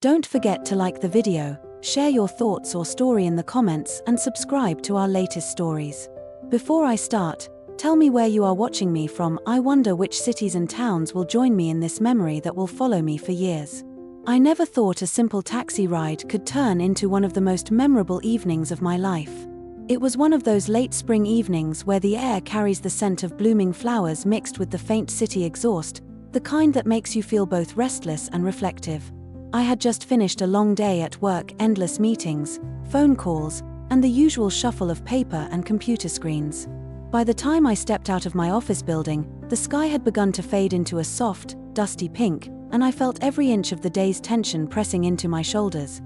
Don't forget to like the video, share your thoughts or story in the comments, and subscribe to our latest stories. Before I start, tell me where you are watching me from. I wonder which cities and towns will join me in this memory that will follow me for years. I never thought a simple taxi ride could turn into one of the most memorable evenings of my life. It was one of those late spring evenings where the air carries the scent of blooming flowers mixed with the faint city exhaust, the kind that makes you feel both restless and reflective. I had just finished a long day at work, endless meetings, phone calls, and the usual shuffle of paper and computer screens. By the time I stepped out of my office building, the sky had begun to fade into a soft, dusty pink, and I felt every inch of the day's tension pressing into my shoulders.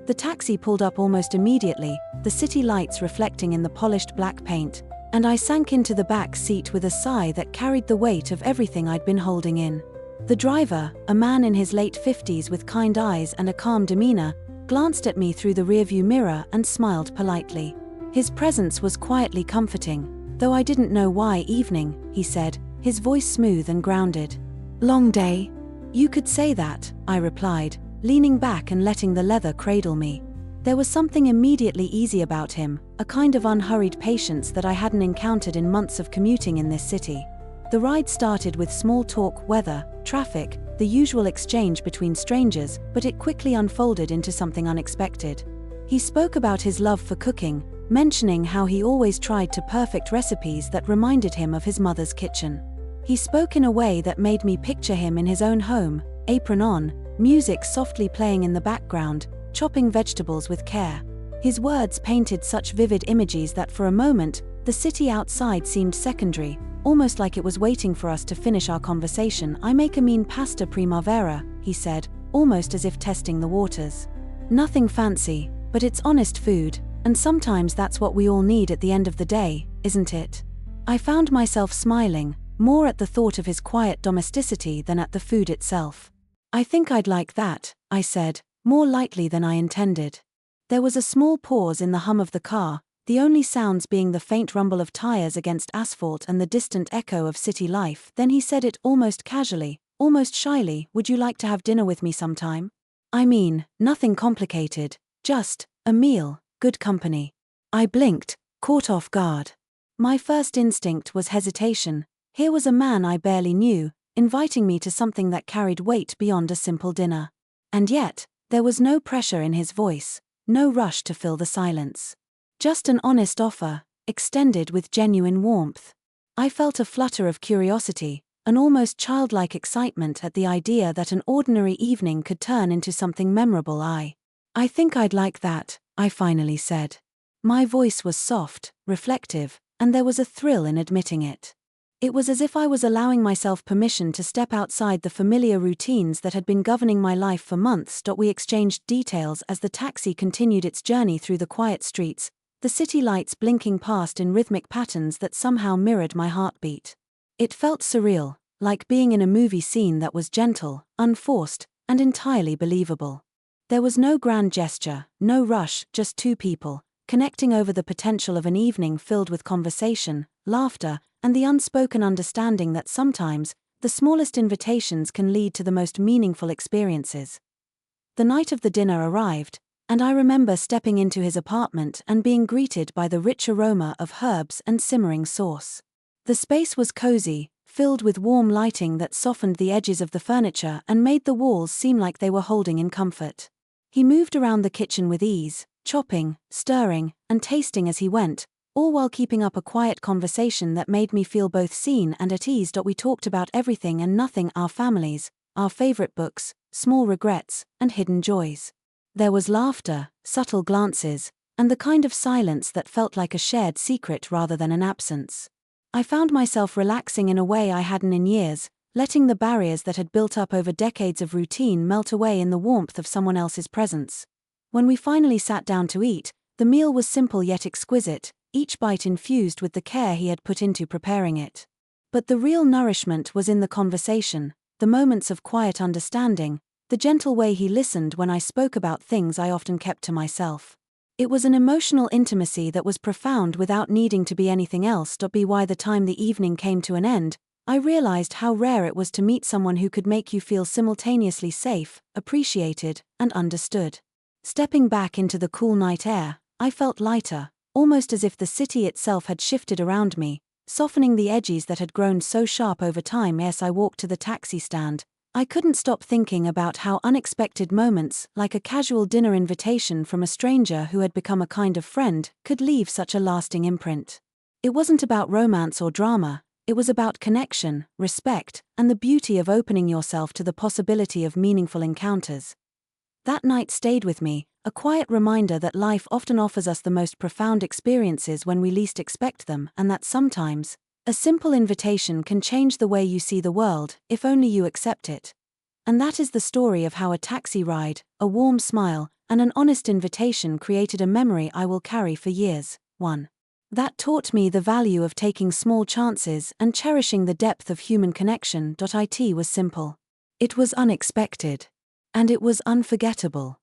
The taxi pulled up almost immediately, the city lights reflecting in the polished black paint, and I sank into the back seat with a sigh that carried the weight of everything I'd been holding in. The driver, a man in his late 50s with kind eyes and a calm demeanor, glanced at me through the rearview mirror and smiled politely. His presence was quietly comforting, though I didn't know why. "Evening," he said, his voice smooth and grounded. "Long day?" "You could say that," I replied, leaning back and letting the leather cradle me. There was something immediately easy about him, a kind of unhurried patience that I hadn't encountered in months of commuting in this city. The ride started with small talk, weather, traffic, the usual exchange between strangers, but it quickly unfolded into something unexpected. He spoke about his love for cooking, mentioning how he always tried to perfect recipes that reminded him of his mother's kitchen. He spoke in a way that made me picture him in his own home, apron on, music softly playing in the background, chopping vegetables with care. His words painted such vivid images that for a moment, the city outside seemed secondary, almost like it was waiting for us to finish our conversation. "I make a mean pasta primavera," he said, almost as if testing the waters. "Nothing fancy, but it's honest food, and sometimes that's what we all need at the end of the day, isn't it?" I found myself smiling, more at the thought of his quiet domesticity than at the food itself. "I think I'd like that," I said, more lightly than I intended. There was a small pause in the hum of the car, the only sounds being the faint rumble of tires against asphalt and the distant echo of city life. Then he said it almost casually, almost shyly, "Would you like to have dinner with me sometime? I mean, nothing complicated, just a meal, good company." I blinked, caught off guard. My first instinct was hesitation. Here was a man I barely knew, inviting me to something that carried weight beyond a simple dinner. And yet, there was no pressure in his voice, no rush to fill the silence. Just an honest offer, extended with genuine warmth. I felt a flutter of curiosity, an almost childlike excitement at the idea that an ordinary evening could turn into something memorable. I think I'd like that," I finally said. My voice was soft, reflective, and there was a thrill in admitting it. It was as if I was allowing myself permission to step outside the familiar routines that had been governing my life for months. We exchanged details as the taxi continued its journey through the quiet streets, the city lights blinking past in rhythmic patterns that somehow mirrored my heartbeat. It felt surreal, like being in a movie scene that was gentle, unforced, and entirely believable. There was no grand gesture, no rush, just two people, connecting over the potential of an evening filled with conversation, laughter, and the unspoken understanding that sometimes, the smallest invitations can lead to the most meaningful experiences. The night of the dinner arrived, and I remember stepping into his apartment and being greeted by the rich aroma of herbs and simmering sauce. The space was cozy, filled with warm lighting that softened the edges of the furniture and made the walls seem like they were holding in comfort. He moved around the kitchen with ease, chopping, stirring, and tasting as he went, all while keeping up a quiet conversation that made me feel both seen and at ease. We talked about everything and nothing: our families, our favorite books, small regrets, and hidden joys. There was laughter, subtle glances, and the kind of silence that felt like a shared secret rather than an absence. I found myself relaxing in a way I hadn't in years, letting the barriers that had built up over decades of routine melt away in the warmth of someone else's presence. When we finally sat down to eat, the meal was simple yet exquisite, each bite infused with the care he had put into preparing it. But the real nourishment was in the conversation, the moments of quiet understanding, the gentle way he listened when I spoke about things I often kept to myself. It was an emotional intimacy that was profound without needing to be anything else. By the time the evening came to an end, I realized how rare it was to meet someone who could make you feel simultaneously safe, appreciated, and understood. Stepping back into the cool night air, I felt lighter, almost as if the city itself had shifted around me, softening the edges that had grown so sharp over time. As I walked to the taxi stand, I couldn't stop thinking about how unexpected moments, like a casual dinner invitation from a stranger who had become a kind of friend, could leave such a lasting imprint. It wasn't about romance or drama, it was about connection, respect, and the beauty of opening yourself to the possibility of meaningful encounters. That night stayed with me, a quiet reminder that life often offers us the most profound experiences when we least expect them, and that sometimes, a simple invitation can change the way you see the world, if only you accept it. And that is the story of how a taxi ride, a warm smile, and an honest invitation created a memory I will carry for years. 1. That taught me the value of taking small chances and cherishing the depth of human connection. It was simple. It was unexpected. And it was unforgettable.